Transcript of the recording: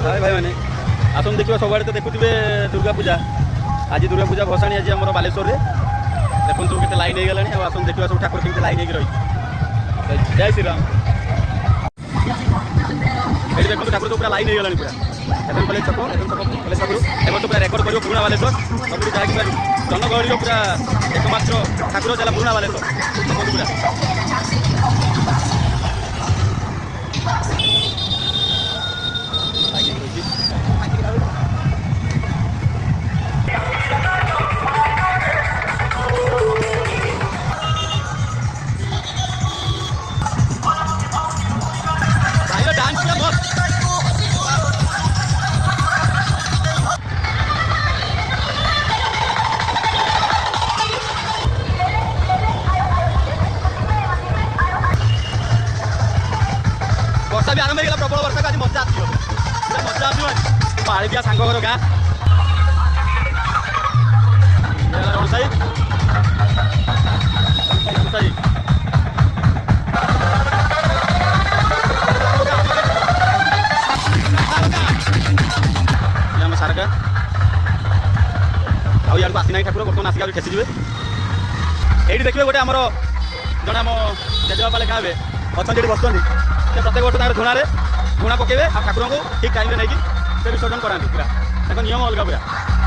हाय भाई मैंने आसन देखिए सब तो देखुवे दुर्गा पूजा आज दुर्गा पूजा भसाणी आज आम बालेश्वर में देखो सब के लाइन हो गला आसन देखा सब ठाकुर के लाइन हो रही जय श्री राम ये देखो ठाकुर तो पूरा लाइन हो गला पूरा कलेज छक कलेज ठाकुर एवं तो पूरा रेकर्ड कर पुराणा बालेश्वर सब जहाँकि जनगहली पूरा एकमात्र ठाकुर चला पुराणा बालेश्वर पूरा वर्षा भी आरंभ हो प्रबल वर्षा को आज मजा आस पाड़ी दिया सांग घर गाँ रोसाई आम सारका आउ आसी ना ठाकुर बर्तमान आसिक खेसीजे ये देखिए गोटे आमर जड़े आम जेजेबापा लेखा हे अच्छा जी बस प्रत्येक वर्ष धुणा पकेबे ठाकुर को ठीक टाइम नहीं विसर्जन कराती पूरा नियम अलग पूरा।